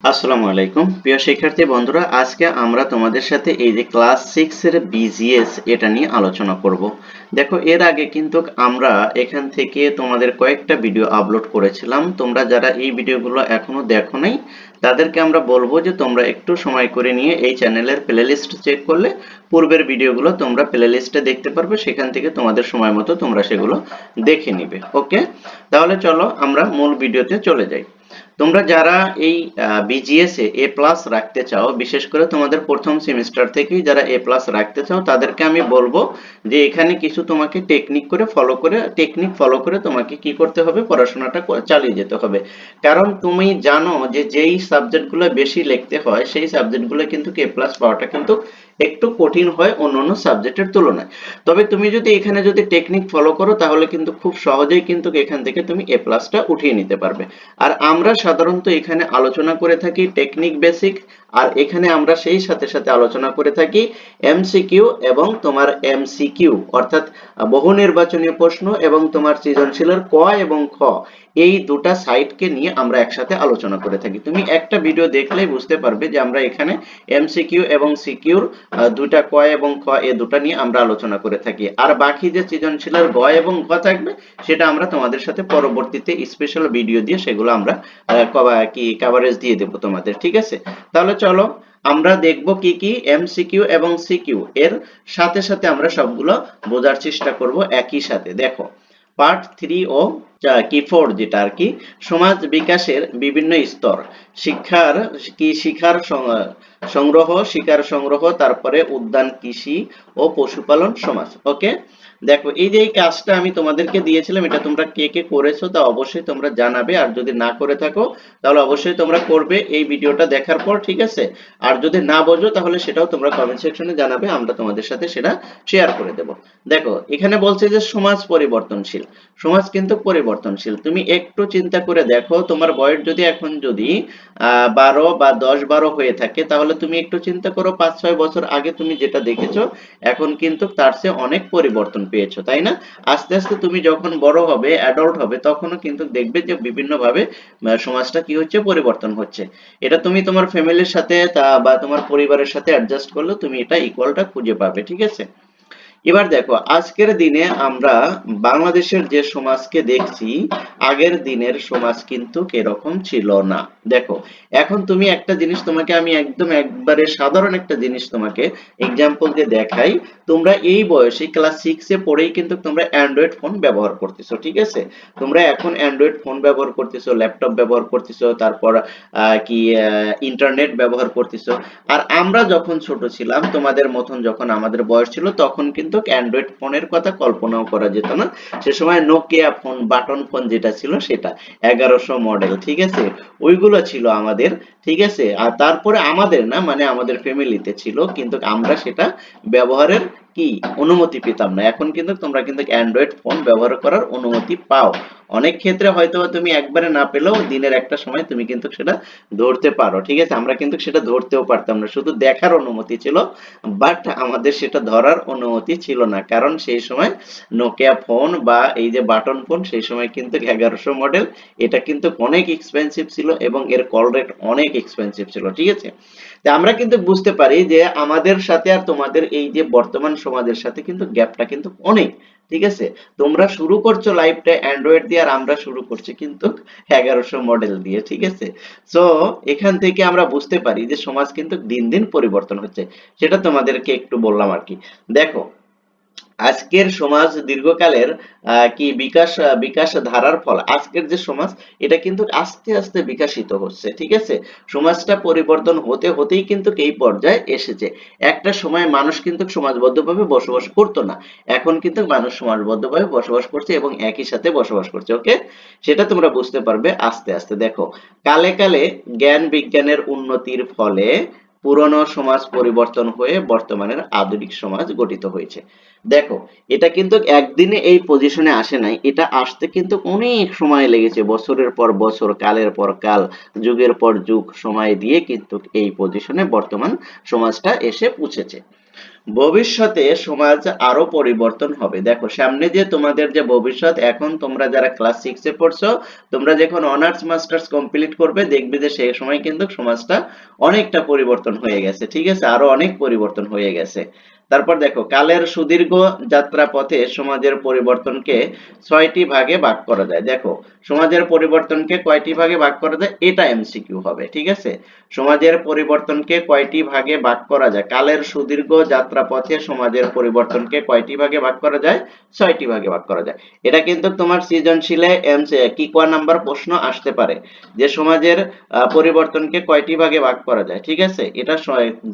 আসসালামু আলাইকুম প্রিয় শিক্ষার্থী বন্ধুরা, আজকে আমরা তোমাদের সাথে এই যে ক্লাস 6 এর বিজিএস এটা নিয়ে আলোচনা করব। দেখো, এর আগে কিন্তু আমরা এখান থেকে তোমাদের কয়েকটা ভিডিও আপলোড করেছিলাম। তোমরা যারা এই ভিডিওগুলো এখনো দেখো নাই তাদেরকে আমরা বলবো যে তোমরা একটু সময় করে নিয়ে এই চ্যানেলের প্লেলিস্ট চেক করলে পূর্বের ভিডিওগুলো তোমরা প্লেলিস্টে দেখতে পারবে, সেখান থেকে তোমাদের সময় মতো তোমরা সেগুলো দেখে নিবে। ওকে, তাহলে চলো আমরা মূল ভিডিওতে চলে যাই। তোমরা যারা এই বিজিএস এ এ প্লাস রাখতে চাও, বিশেষ করে তোমাদের প্রথম সেমিস্টার থেকেই যারা এ প্লাস রাখতে চাও, তাদেরকে আমি বলবো যে এখানে কিছু তোমাকে টেকনিক ফলো করে তোমাকে কি করতে হবে, পড়াশোনাটা চালিয়ে যেতে হবে। কারণ তুমি জানো যে যেই সাবজেক্টগুলো বেশি লিখতে হয় সেই সাবজেক্টগুলো কিন্তু এ প্লাস পাওয়াটা কিন্তু একটু কঠিন হয় অন্যান্য সাবজেক্টের তুলনায়। তবে তুমি যদি এখানে টেকনিক ফলো করো তাহলে কিন্তু খুব সহজেই কিন্তু এখান থেকে তুমি এ প্লাসটা উঠিয়ে নিতে পারবে। আর আমরা সাধারণত এখানে আলোচনা করে থাকি টেকনিক বেসিক, আর এখানে আমরা সেই সাথে সাথে আলোচনা করে থাকি এমসিকিউ এবং তোমার এমসিকিউ অর্থাৎ বহু নির্বাচনী প্রশ্ন এবং তোমার সৃজনশীলের ক এবং খ, এই দুটা সাইটকে নিয়ে আমরা একসাথে আলোচনা করে থাকি। তুমি একটা ভিডিও দেখলেই বুঝতে পারবে যে আমরা এখানে এমসিকিউ এবং সিকিউর দুটা ক এবং খ এই দুটা নিয়ে আমরা আলোচনা করে থাকি। আর বাকি যে সৃজনশীলের গ এবং ঘ থাকবে সেটা আমরা তোমাদের সাথে পরবর্তীতে স্পেশাল ভিডিও দিয়ে সেগুলো আমরা কভারেজ দিয়ে দেব তোমাদের। ঠিক আছে, তাহলে চলো আমরা দেখব কি কি এমসিকিউ এবং সিকিউ এর সাথে সাথে আমরা সবগুলো বোঝার চেষ্টা করব একই সাথে। দেখো, পার্ট 3 ও কি 4 যেটা আর কি, সমাজ বিকাশের বিভিন্ন স্তর, শিক্ষার শিকার সংগ্রহ, তারপরে উদ্যান কৃষি ও পশুপালন সমাজ। ওকে, দেখো এই যে এই কাজটা আমি তোমাদেরকে দিয়েছিলাম, এটা তোমরা কে কে করেছো তা অবশ্যই তোমরা জানাবে, আর যদি না করে থাকো তাহলে অবশ্যই তোমরা করবে এই ভিডিওটা দেখার পর। ঠিক আছে, আর যদি না বোঝো তাহলে সেটাও তোমরা কমেন্ট সেকশনে জানাবে, আমরা তোমাদের সাথে সেটা শেয়ার করে দেব। দেখো এখানে বলছে যে সমাজ পরিবর্তনশীল। সমাজ কিন্তু পরিবর্তনশীল। তুমি একটু চিন্তা করে দেখো, তোমার বয়স যদি এখন 12 বা 10-12 হয়ে থাকে, তাহলে তুমি একটু চিন্তা করো 5-6 বছর আগে তুমি যেটা দেখেছো এখন কিন্তু তার চেয়ে অনেক পরিবর্তন পেয়েছো, তাই না? আস্তে আস্তে তুমি যখন বড় হবে, অ্যাডাল্ট হবে, তখনও কিন্তু দেখবে যে বিভিন্ন ভাবে সমাজটা কি হচ্ছে, পরিবর্তন হচ্ছে। এটা তুমি তোমার ফ্যামিলির সাথে বা তোমার পরিবারের সাথে অ্যাডজাস্ট করলে তুমি এটা ইকুয়ালটা খুঁজে পাবে। ঠিক আছে, এবার দেখো আজকের দিনে আমরা বাংলাদেশের যে সমাজকে দেখছি, আগের দিনের সমাজ কিন্তু এরকম ছিল না। দেখো, এখন তুমি একটা জিনিস তোমাকে আমি একদম একবারে সাধারণ একটা জিনিস তোমাকে এক্সাম্পল দিয়ে দেখাই। তোমরা এই বয়সে ক্লাস 6 এ পড়েই কিন্তু তোমরা অ্যান্ড্রয়েড ফোন ব্যবহার করতেছো। ঠিক আছে, তোমরা এখন অ্যান্ড্রয়েড ফোন ব্যবহার করতেছো, ল্যাপটপ ব্যবহার করতেছো, তারপর ইন্টারনেট ব্যবহার করতেছো। আর আমরা যখন ছোট ছিলাম, তোমাদের মতন যখন আমাদের বয়স ছিল, তখন কিন্তু অ্যান্ড্রয়েড ফোনের কথা কল্পনাও করা যেত না। সে সময় নোকিয়া ফোন, বাটন ফোন যেটা ছিল সেটা 1100 মডেল। ঠিক আছে, ওইগুলো ছিল আমাদের। ঠিক আছে, আর তারপরে আমাদের না মানে আমাদের ফ্যামিলিতে ছিল, কিন্তু আমরা সেটা ব্যবহারের কি অনুমতি পেতাম না। এখন কিন্তু তোমরা কিন্তু অ্যান্ড্রয়েড ফোন ব্যবহার করার অনুমতি পাও। অনেক ক্ষেত্রে হয়তো তুমি একবারে না পেলেও দিনের একটা সময় তুমি কিন্তু সেটা ধরতে পারো। ঠিক আছে, আমরা কিন্তু সেটা ধরতেও পারতাম না, শুধু দেখার অনুমতি ছিল, বাট আমাদের সেটা ধরার অনুমতি ছিল না। কারণ সেই সময় নোকিয়া ফোন বা এই যে বাটন ফোন সেই সময় কিন্তু 1100 মডেল, এটা কিন্তু অনেক এক্সপেন্সিভ ছিল এবং এর কল রেট অনেক এক্সপেন্সিভ ছিল। ঠিক আছে, তা আমরা কিন্তু বুঝতে পারি যে আমাদের সাথে আর তোমাদের এই যে বর্তমান সমাজের সাথে কিন্তু গ্যাপটা কিন্তু অনেক। ঠিক আছে, তোমরা শুরু করছো লাইফটা অ্যান্ড্রয়েড দিয়ে, আর আমরা শুরু করছি কিন্তু 1100 মডেল দিয়ে। ঠিক আছে, সো এখান থেকে আমরা বুঝতে পারি যে সমাজ কিন্তু দিন দিন পরিবর্তন হচ্ছে। সেটা তোমাদেরকে একটু বললাম আর কি। দেখো, আজকের সমাজ দীর্ঘকালের বিকাশ ধারার ফল, আজকের যে সমাজ এটা কিন্তু আস্তে আস্তে বিকশিত হচ্ছে। ঠিক আছে, সমাজটা পরিবর্তন হতে হতেই কিন্তু এই পর্যায়ে এসেছে। একটা সময় মানুষ কিন্তু সমাজবদ্ধভাবে বসবাস করতো না, এখন কিন্তু মানুষ সমাজবদ্ধভাবে বসবাস করছে এবং একই সাথে বসবাস করছে। ওকে, সেটা তোমরা বুঝতে পারবে আস্তে আস্তে। দেখো, কালে কালে জ্ঞান বিজ্ঞানের উন্নতির ফলে পুরনো সমাজ পরিবর্তন হয়ে বর্তমানের আধুনিক সমাজ গঠিত হয়েছে। দেখো, এটা কিন্তু একদিনে এই পজিশনে আসে নাই, এটা আসতে কিন্তু অনেক সময় লেগেছে, বছরের পর বছর, কালের পর কাল, যুগের পর যুগ সময় দিয়ে কিন্তু এই পজিশনে বর্তমান সমাজটা এসে পৌঁছেছে। ভবিষ্যতে সমাজ আরো পরিবর্তন হবে। দেখো সামনে যে তোমাদের যে ভবিষ্যৎ, এখন তোমরা যারা ক্লাস 6 এ পড়ছো, তোমরা যখন অনার্স মাস্টার্স কমপ্লিট করবে দেখবে যে সেই সময় কিন্তু সমাজটা অনেকটা পরিবর্তন হয়ে গেছে, ঠিক আছে, আরো অনেক পরিবর্তন হয়ে গেছে। তারপর দেখো কালের সুদীর্ঘ যাত্রা পথে সমাজের পরিবর্তনকে 6টি ভাগে ভাগ করা যায়। দেখো সমাজের পরিবর্তনকে কয়টি ভাগে ভাগ করা যায়, এটা এমসিকিউ হবে, ঠিক আছে। সমাজের পরিবর্তনকে কয়টি ভাগে ভাগ করা যায়, কালের সুদীর্ঘ যাত্রাপথে সমাজের পরিবর্তনকে কয়টি ভাগে ভাগ করা যায়, 6টি ভাগে ভাগ করা যায়। এটা কিন্তু তোমার সৃজনশীলে কি ক নাম্বার প্রশ্ন আসতে পারে যে সমাজের পরিবর্তনকে কয়টি ভাগে ভাগ করা যায়, ঠিক আছে। এটা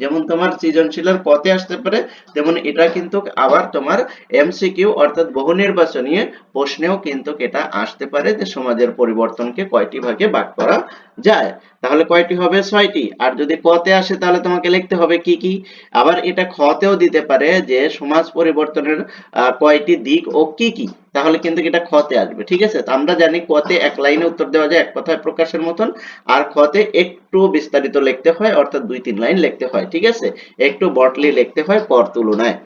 যেমন তোমার সৃজনশীলের কতে আসতে পারে, তেমন এটা কিন্তু আবার তোমার এমসিকিউ অর্থাৎ বহু নির্বাচনীয় প্রশ্নেও কিন্তু এটা আসতে পারে যে সমাজের পরিবর্তনকে কয়টি ভাগে ভাগ করা যায়। তাহলে কয়টি হবে, 6টি। আর যদি কতে আসে তাহলে তোমাকে লিখতে হবে কি কি। আবার এটা খতেও দিতে পারে যে সমাজ পরিবর্তনের কয়টি দিক ও কি কি, তাহলে কিন্তু এটা খতে আসবে, ঠিক আছে। তো আমরা জানি কতে এক লাইনে উত্তর দেওয়া যায় এক কথায় প্রকাশের মতন, আর খতে একটু বিস্তারিত লিখতে হয় অর্থাৎ 2-3 লাইন লিখতে হয়, ঠিক আছে, একটু বটলি লিখতে হয় পর তুলনায়।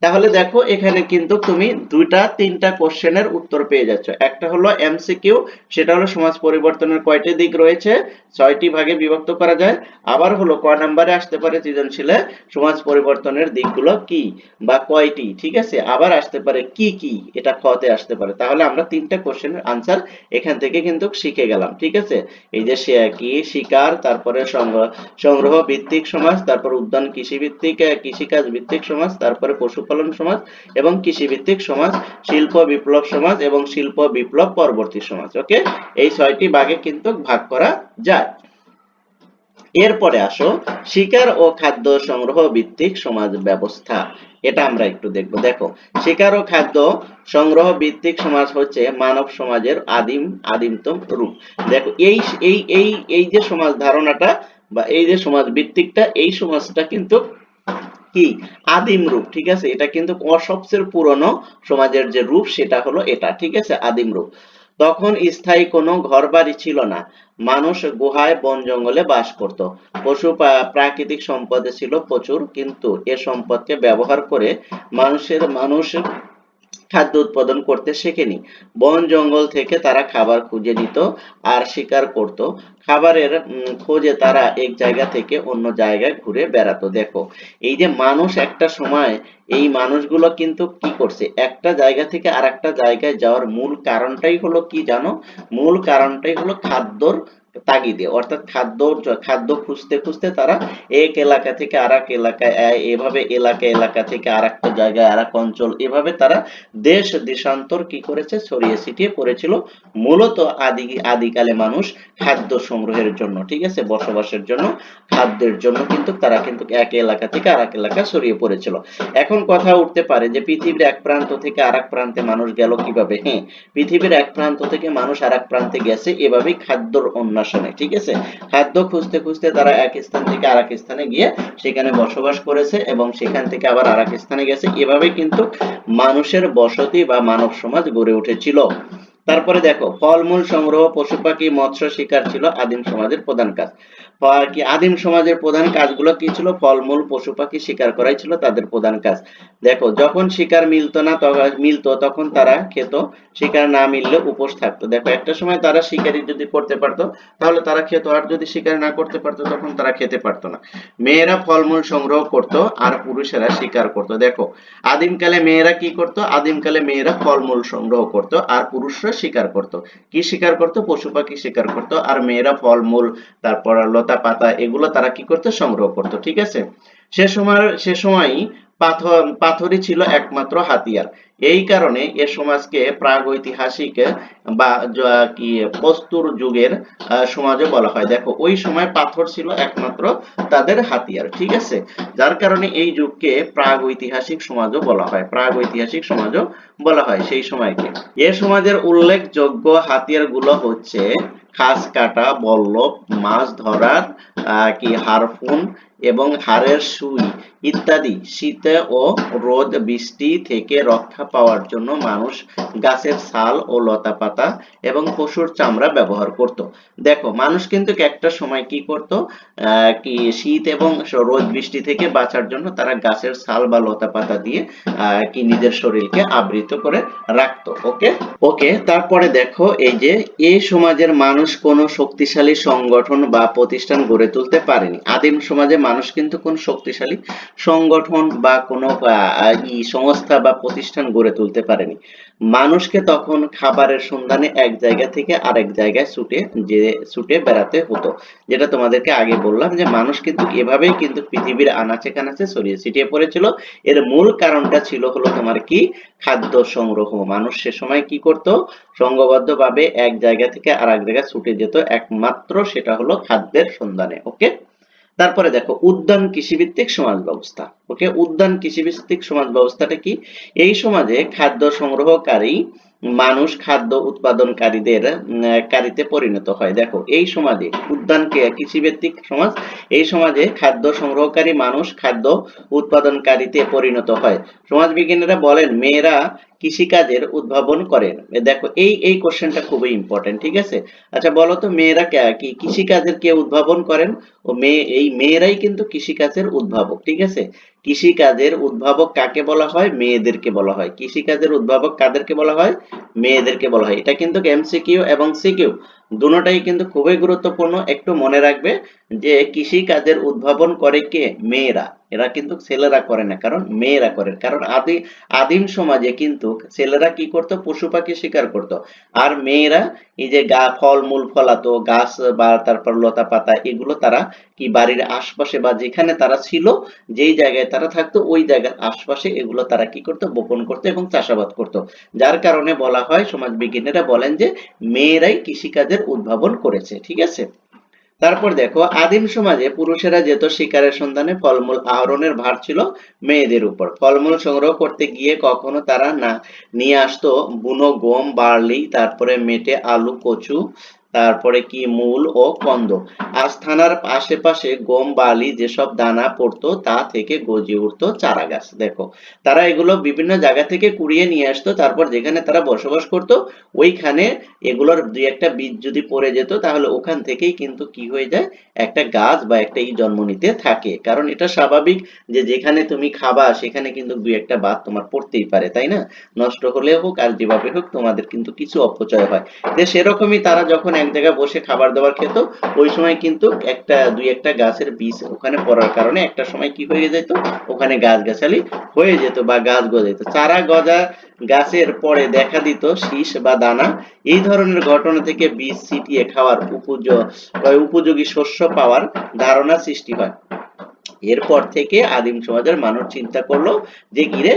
তাহলে দেখো এখানে কিন্তু তুমি 2-3টা কোশ্চেনের উত্তর পেয়ে যাচ্ছ। একটা হলো এমসিকিউ, সেটা হলো সমাজ পরিবর্তনের কয়টি দিক রয়েছে, 6টি ভাগে বিভক্ত করা যায়। আবার হলো ক নাম্বারে আসতে পারে সৃজনশীলে সমাজ পরিবর্তনের দিকগুলো কি বা কয়টি, ঠিক আছে। আবার আসতে পারে কি কি, এটা খতে আসতে পারে। তাহলে আমরা 3টা কোশ্চেনের আনসার এখান থেকে কিন্তু শিখে গেলাম, ঠিক আছে। এই যে কি শিকার, তারপরে সংগ্রহ ভিত্তিক সমাজ, তারপর উদ্যান কৃষি ভিত্তিক কৃষিকাজ ভিত্তিক সমাজ, তারপরে পশুপালন সমাজ এবং কৃষি ভিত্তিক সমাজ, শিল্প বিপ্লব সমাজ এবং শিল্প বিপ্লব পরবর্তী সমাজ। ওকে, এই 6টি ভাগে কিন্তু ভাগ করা যায়। এরপরে আসো শিকার ও খাদ্য সংগ্রহ ভিত্তিক সমাজ ব্যবস্থা, এটা আমরা একটু দেখব। দেখো শিকার ও খাদ্য সংগ্রহ ভিত্তিক সমাজ হচ্ছে মানব সমাজের আদিমতম রূপ। দেখো এই এই এই এই যে সমাজ ধারণাটা বা এই যে সমাজ ভিত্তিকটা, এই সমাজটা কিন্তু কি আদিম রূপ, ঠিক আছে। এটা কিন্তু সবচেয়ে পুরনো সমাজের যে রূপ সেটা হলো এটা, ঠিক আছে, আদিম রূপ। তখন স্থায়ী কোনো ঘরবাড়ি ছিল না, মানুষ গুহায় বন জঙ্গলে বাস করত। প্রাকৃতিক সম্পদ ছিল প্রচুর, কিন্তু এ সম্পদকে ব্যবহার করে মানুষ খাদ্য উৎপাদন করতে শেখেনি। বন জঙ্গল থেকে তারা খাবার খুঁজে নিত আর শিকার করত। খাবারের খোঁজে তারা এক জায়গা থেকে অন্য জায়গায় ঘুরে বেড়াতো। দেখো এই যে মানুষ একটা সময়, এই মানুষগুলো কিন্তু কি করছে, একটা জায়গা থেকে আর একটা জায়গায় যাওয়ার মূল কারণটাই হলো কি জানো, মূল কারণটাই হলো খাদ্যর তাগিদে, অর্থাৎ খাদ্য খুঁজতে খুঁজতে তারা এক এলাকা থেকে আর এক এলাকায়, এভাবে এলাকা থেকে আর একটা জায়গায় আর এক অঞ্চল, এভাবে তারা দেশ দেশান্তর কি করেছে, ছড়িয়ে ছিটিয়ে পড়েছিল। মূলত আদিকালে মানুষ খাদ্য সংগ্রহের জন্য, ঠিক আছে, বসবাসের জন্য, খাদ্যের জন্য কিন্তু তারা কিন্তু এক এলাকা থেকে আর এক এলাকা ছড়িয়ে পড়েছিল। এখন কথা উঠতে পারে যে পৃথিবীর এক প্রান্ত থেকে আর এক প্রান্তে মানুষ গেল কিভাবে। হ্যাঁ, পৃথিবীর এক প্রান্ত থেকে মানুষ আর এক প্রান্তে গেছে এভাবেই খাদ্যর অন্বেষণে, ঠিক আছে। খাদ্য খুঁজতে খুঁজতে তারা এক স্থান থেকে আর এক স্থানে গিয়ে সেখানে বসবাস করেছে এবং সেখান থেকে আবার আর এক স্থানে গেছে, এভাবে কিন্তু মানুষের বসতি বা মানব সমাজ গড়ে উঠেছিল। তারপরে দেখো ফলমূল সংগ্রহ, পশু পাখি, মৎস্য শিকার ছিল আদিম সমাজের প্রধান কাজ। কি আদিম সমাজের প্রধান কাজগুলো কি ছিল, ফলমূল পশু পাখি শিকার করাই ছিল তাদের প্রধান কাজ। দেখো যখন শিকার মিলতো তখন তারা খেত, শিকার না মিললে উপোস থাকতো। দেখো একটা সময় তারা শিকারি যদি করতে পারতো তাহলে তারা খেত, আর যদি শিকার না করতে পারতো তখন তারা খেতে পারতো না। মেয়েরা ফলমূল সংগ্রহ করত আর পুরুষেরা শিকার করত। দেখো আদিমকালে মেয়েরা কি করত, আদিমকালে মেয়েরা ফলমূল সংগ্রহ করত আর পুরুষরা শিকার করত। কি শিকার করত, পশু পাখি শিকার করত, আর মেয়েরা ফলমূল, তারপর লতা পাতা, এগুলো তারা কি করত, সংগ্রহ করত, ঠিক আছে। সে সময়ই পাথরই ছিল একমাত্র হাতিয়ার। এই কারণে এ সমাজকে প্রাগৈতিহাসিক বা কি প্রস্তর যুগের সমাজও বলা হয়। দেখো ওই সময় পাথর ছিল একমাত্র তাদের হাতিয়ার, ঠিক আছে, যার কারণে এই যুগকে প্রাগৈতিহাসিক সমাজও বলা হয়, প্রাগৈতিহাসিক সমাজও বলা হয় সেই সময়কে। এ সমাজের উল্লেখযোগ্য হাতিয়ার গুলো হচ্ছে খাস কাটা, বল্লভ, মাছ ধরার কি হারপুন, এবং হাড়ের সুই ইত্যাদি শীতে ও রোদ বৃষ্টি থেকে রক্ষা পাওয়ার জন্য মানুষ গাছের ছাল ও লতাপাতা এবং পশুর চামড়া ব্যবহার করত। দেখো মানুষ কিন্তু একটা সময় কি করত, কি শীত এবং রোদ বৃষ্টি থেকে বাঁচার জন্য তারা গাছের ছাল বা লতাপাতা দিয়ে কি নিজের শরীরকে আবৃত করে রাখতো। ওকে ওকে তারপরে দেখো এই যে এই সমাজের মানুষ কোনো শক্তিশালী সংগঠন বা প্রতিষ্ঠান গড়ে তুলতে পারেনি। আদিম সমাজে মানুষ কিন্তু কোন শক্তিশালী সংগঠন বা কোনো সংস্থা বা প্রতিষ্ঠান গড়ে তুলতে পারেনি। মানুষকে তখন খাবারের সন্ধানে এক জায়গা থেকে আরেক জায়গায় ছুটে বেড়াতে হতো। যেটা তোমাদেরকে আগে বললাম যে মানুষ কিন্তু এভাবেই কিন্তু পৃথিবীর আনাচে কানাচে ছড়িয়ে ছিটিয়ে পড়েছিল। এর মূল কারণটা ছিল হলো তোমার কি, খাদ্য সংগ্রহ। মানুষ সে সময় কি করত, সংঘবদ্ধভাবে এক জায়গা থেকে আরেক জায়গায় ছুটে যেত, একমাত্র সেটা হলো খাদ্যের সন্ধানে। ওকে তারপরে দেখো উদ্যান কৃষিভিত্তিক সমাজ ব্যবস্থা। ওকে উদ্যান কৃষিভিত্তিক সমাজ ব্যবস্থাটা কি, এই সমাজে খাদ্য সংগ্রহকারী মানুষ খাদ্য উৎপাদনকারীদের কারীতে পরিণত হয়। দেখো এই সমাজে উদ্যান কৃষিভিত্তিক সমাজ, এই সমাজে খাদ্য সংগ্রহকারী মানুষ খাদ্য উৎপাদনকারীতে পরিণত হয়। সমাজবিজ্ঞানীরা বলেন মেয়েরা কৃষিকাজের উদ্ভাবন করেন। দেখো এই কোশ্চেনটা খুবই ইম্পর্টেন্ট, ঠিক আছে। আচ্ছা বলো তো মেয়েরা কি কৃষিকাজের কে উদ্ভাবন করেন? এই মেয়েরাই কিন্তু কৃষিকাজের উদ্ভাবক, ঠিক আছে। কৃষিকাজের উদ্ভাবক কাকে বলা হয়? মেয়েদেরকে বলা হয়। কৃষিকাজের উদ্ভাবক কাদেরকে বলা হয়? মেয়েদেরকে বলা হয়। এটা কিন্তু এমসিকিউ এবং সিকিউ দুটোটাই কিন্তু খুবই গুরুত্বপূর্ণ, একটু মনে রাখবে যে কৃষিকাজের উদ্ভাবন করে কে? মেয়েরা। এরা কিন্তু ছেলেরা করে না, কারণ মেয়েরা করে। কারণ আদিম সমাজে কিন্তু ছেলেরা কি করতো, পশু পাখি শিকার করতো, আর মেয়েরা এই যে ফলমূল ফলাতো, গাছ বা তারপর লতা পাতা এগুলো তারা কি বাড়ির আশপাশে বা যেখানে তারা ছিল, যেই জায়গায় তারা থাকতো ওই জায়গার আশপাশে এগুলো তারা কি করতো, বপন করতো এবং চাষাবাদ করতো। যার কারণে বলা হয়, সমাজবিজ্ঞানীরা বলেন যে মেয়েরাই কৃষিকাজের উদ্ভাবন করেছে, ঠিক আছে। তারপর দেখো আদিম সমাজে পুরুষেরা যেত শিকারের সন্ধানে, ফলমূল আহরণের ভার ছিল মেয়েদের উপর। ফলমূল সংগ্রহ করতে গিয়ে কখনো তারা না নিয়ে আসতো বুনো গম, বার্লি, তারপরে মেটে আলু, কচু, তারপরে কি মূল ও কন্দ। আস্থানার আশেপাশে গম বার্লি যেসব দানা পড়তো তা থেকে গজে উঠতো চারা গাছ। দেখো তারা এগুলো বিভিন্ন জায়গা থেকে কুড়িয়ে নিয়ে আসতো, তারপর যেখানে তারা বসবাস করতো ওইখানে এগুলোর দুই একটা বীজ যদি পড়ে যেত তাহলে ওখান থেকেই কিন্তু কি হয়ে যায়, একটা গাছ বা একটা জন্ম নিতে থাকে। কারণ এটা স্বাভাবিক যে যেখানে তুমি খাবা সেখানে কিন্তু দুই একটা বাদ তোমার পড়তেই পারে, তাই না? নষ্ট হলে হোক আর যেভাবে হোক তোমাদের কিন্তু কিছু অপচয় হয়। যে সেরকমই তারা যখন এক জায়গায় বসে খাবার দাবার খেত ওই সময় কিন্তু দুই একটা গাছের বীজ ওখানে পড়ার কারণে একটা সময় কি হয়ে যেত, ওখানে গাছগাছালি হয়ে যেত বা গাছ গজাইতো। চারা গজা গাছের পরে দেখা দিত শীষ বা দানা। এই ধরনের ঘটনা থেকে বীজ ছিটিয়ে খাওয়ার উপযোগী শস্য পাওয়ার ধারণা সৃষ্টি হয়। এরপর থেকে আদিম সমাজের মানুষ চিন্তা করলো যে গিরে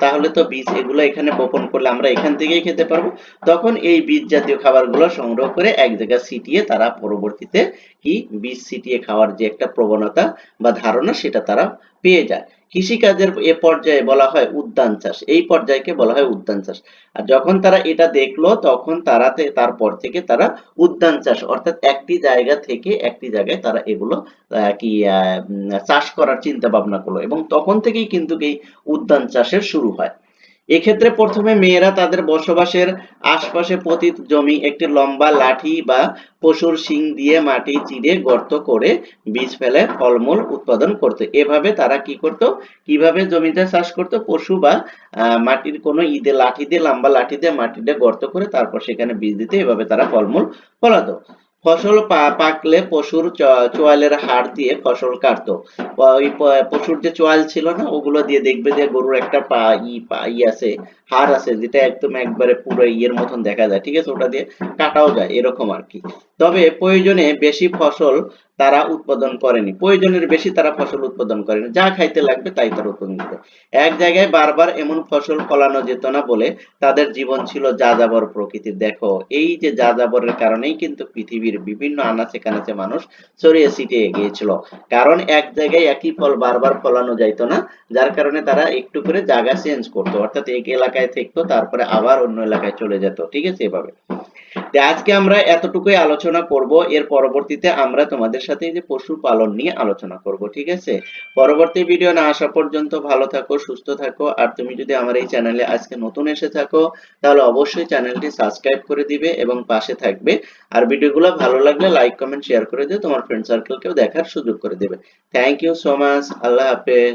তাহলে তো বীজ এগুলো এখানে বপন করলে আমরা এখান থেকেই খেতে পারবো। তখন এই বীজ জাতীয় খাবারগুলো সংগ্রহ করে এক জায়গায় ছিটিয়ে তারা পরবর্তীতে কি বীজ ছিটিয়ে খাওয়ার যে একটা প্রবণতা বা ধারণা সেটা তারা পেয়ে যায়। কৃষিকাজের এ পর্যায়ে বলা হয় উদ্যান চাষ, এই পর্যায়কে বলা হয় উদ্যান চাষ। আর যখন তারা এটা দেখলো তখন তারপর থেকে তারা উদ্যান চাষ অর্থাৎ একটি জায়গা থেকে একটি জায়গায় তারা এগুলো চাষ করার চিন্তা ভাবনা করলো এবং তখন থেকেই কিন্তু এই উদ্যান চাষের শুরু হয়। এক্ষেত্রে প্রথমে মেয়েরা তাদের বসবাসের আশপাশে পতিত জমি একটি লম্বা লাঠি বা পশুর শিং দিয়ে মাটি চিরে গর্ত করে বীজ ফেলে ফলমূল উৎপাদন করতো। এভাবে তারা কি করতো, কিভাবে জমিতে চাষ করতো, পশু বা মাটির কোনো লাঠি দিয়ে, লম্বা লাঠি দিয়ে মাটিতে গর্ত করে তারপর সেখানে বীজ দিতে, এভাবে তারা ফলমূল ফলাতো। ফসল পাকলে পশুর চোয়ালের হাড় দিয়ে ফসল কাটতো। ওই পশুর যে চোয়াল ছিল না ওগুলো দিয়ে দেখবে যে গরুর একটা ই আছে, হাড় আছে যেটা একদম একবারে পুরো ইয়ের মতন দেখা যায়, ঠিক আছে, ওটা দিয়ে কাটাও যায় এরকম আর কি। তবে প্রয়োজনে বেশি ফসল তারা উৎপাদন করেনি, প্রয়োজনের বেশি তারা ফসল উৎপাদন করেনি, যা খাইতে লাগবে তাই তারা উৎপাদন করত। এক জায়গায় বারবার এমন ফসল ফলানো যেত না বলে তাদের জীবন ছিল যাযাবর প্রকৃতির। দেখো এই যে যাযাবরের কারণেই কিন্তু পৃথিবীর বিভিন্ন আনাচে কানাচে মানুষ ছড়িয়ে ছিটিয়ে গিয়েছিল, কারণ এক জায়গায় একই ফল বারবার ফলানো যাইতো না, যার কারণে তারা একটু করে জায়গা চেঞ্জ করতো, অর্থাৎ এক এলাকায় থাকতো তারপরে আবার অন্য এলাকায় চলে যেত, ঠিক আছে, এভাবে। তো আজকে আমরা এতটুকুই আলোচনা করব, এর পরবর্তীতে আমরা তোমাদের সাথে এই যে পশুপালন নিয়ে আলোচনা করব, ঠিক আছে? পরবর্তী ভিডিও না আসা পর্যন্ত ভালো থাকো, সুস্থ থাকো। আর তুমি যদি আমার এই চ্যানেলে আজকে নতুন এসে থাকো তাহলে অবশ্যই চ্যানেলটি সাবস্ক্রাইব করে দিবে এবং পাশে থাকবে। আর ভিডিওগুলো ভালো লাগলে লাইক কমেন্ট শেয়ার করে দিও, তোমার ফ্রেন্ড সার্কেলকেও দেখার সুযোগ করে দেবে। Thank you so much. আল্লাহ হাফেজ।